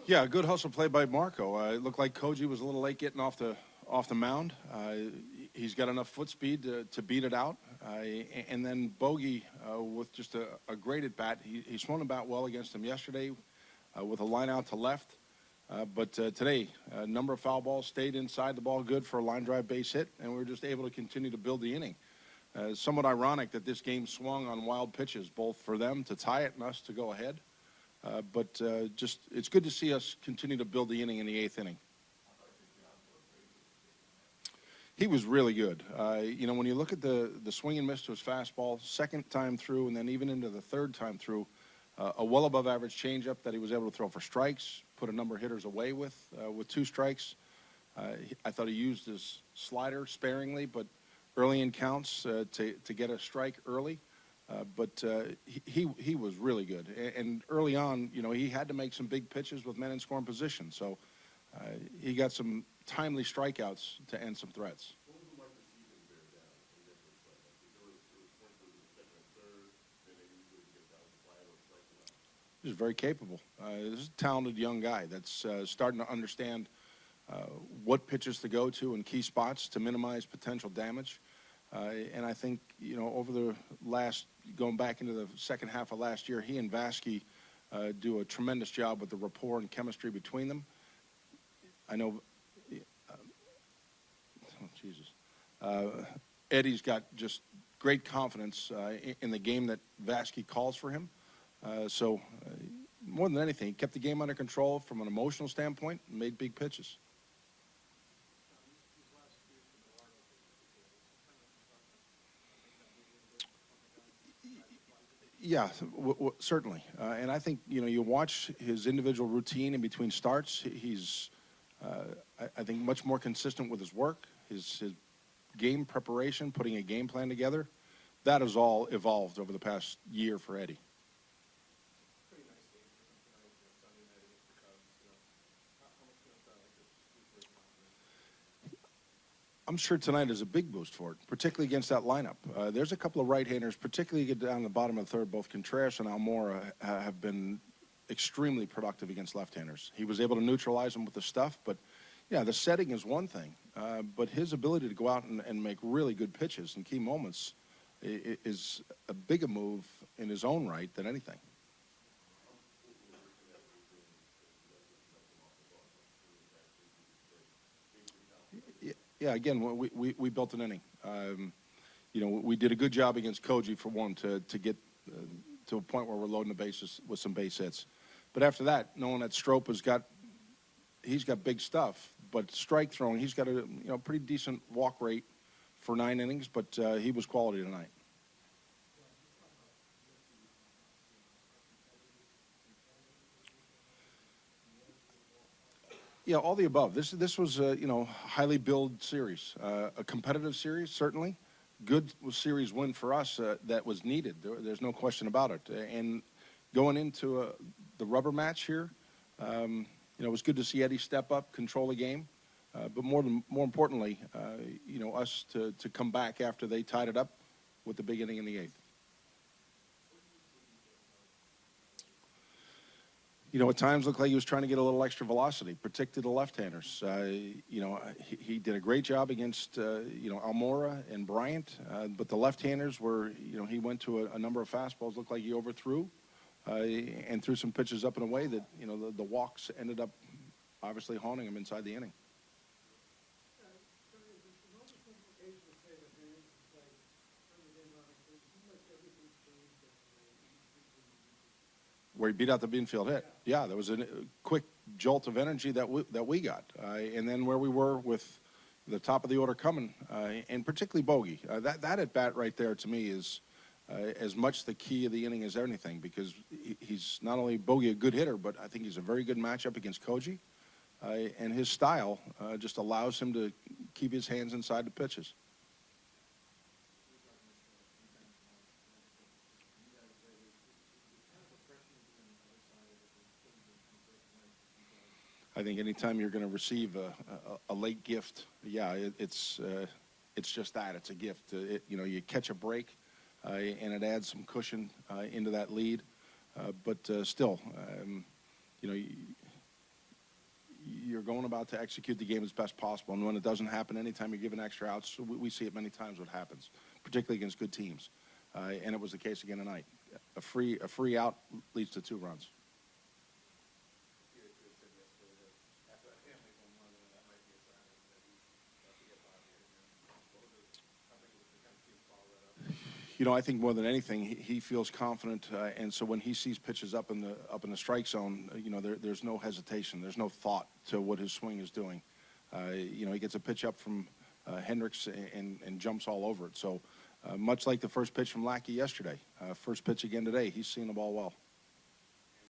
Yeah, good hustle play by Marco. It looked like Koji was a little late getting off the mound. He's got enough foot speed to beat it out. And then Bogey with just a great at bat. He swung the bat well against him yesterday with a line out to left. But today, a number of foul balls stayed inside the ball good for a line drive base hit, and we were just able to continue to build the inning. Somewhat ironic that this game swung on wild pitches, both for them to tie it and us to go ahead. But just it's good to see us continue to build the inning in the eighth inning. He was really good. When you look at the swing and miss to his fastball, second time through, and then even into the third time through, a well above average changeup that he was able to throw for strikes, put a number of hitters away with 2 strikes. I thought he used his slider sparingly, but early in counts to get a strike early. But he was really good. And early on, he had to make some big pitches with men in scoring position. So he got some timely strikeouts to end some threats. What was it like to see him bear down and get those strikeouts? There was points where he was second and third, and then he would get down the fly or strike him out. He's very capable. This is a talented young guy that's starting to understand what pitches to go to in key spots to minimize potential damage. And I think, over the going back into the second half of last year, he and Vasky do a tremendous job with the rapport and chemistry between them. I know, Eddie's got just great confidence in the game that Vasky calls for him. So more than anything, he kept the game under control from an emotional standpoint and made big pitches. Yeah, certainly. And I think, you watch his individual routine in between starts. He's, I think, much more consistent with his work, his game preparation, putting a game plan together. That has all evolved over the past year for Eddie. Pretty nice game tonight, Sunday night against the Cubs. How much can a like this boost his confidence? I'm sure tonight is a big boost for it, particularly against that lineup. There's a couple of right-handers, particularly down the bottom of the third. Both Contreras and Almora have been extremely productive against left-handers. He was able to neutralize them with the stuff, but yeah, the setting is one thing. But his ability to go out and make really good pitches in key moments is a bigger move in his own right than anything. Yeah, again, we built an inning. We did a good job against Koji, for one, to get to a point where we're loading the bases with some base hits. But after that, knowing that Strope he's got big stuff, but strike throwing, he's got a pretty decent walk rate for 9 innings, but he was quality tonight. Yeah, all the above. This was a highly billed series, a competitive series, certainly. Good series win for us that was needed. There's no question about it. And going into the rubber match here, it was good to see Eddie step up, control the game, but more importantly, us to come back after they tied it up with the big inning in the 8th. At times looked like he was trying to get a little extra velocity, particularly the left-handers. He did a great job against, Almora and Bryant, but the left-handers were, he went to a number of fastballs, looked like he overthrew, and threw some pitches up and away that, the walks ended up obviously haunting him inside the inning. Where he beat out the Beanfield hit. Yeah, there was a quick jolt of energy that we got. And then where we were with the top of the order coming, and particularly Bogey. That at bat right there to me is as much the key of the inning as anything, because he's not only Bogey a good hitter, but I think he's a very good matchup against Koji. And his style just allows him to keep his hands inside the pitches. I think anytime you're going to receive a late gift, yeah, it's just that. It's a gift. You catch a break, and it adds some cushion into that lead. But still, you're going about to execute the game as best possible. And when it doesn't happen, anytime you're given extra outs, we see it many times what happens, particularly against good teams. And it was the case again tonight. A free out leads to 2 runs. You know, I think more than anything, he feels confident, and so when he sees pitches up in the strike zone, you know, there's no hesitation, there's no thought to what his swing is doing. You know, he gets a pitch up from Hendricks and jumps all over it. So much like the first pitch from Lackey yesterday, first pitch again today, he's seeing the ball well.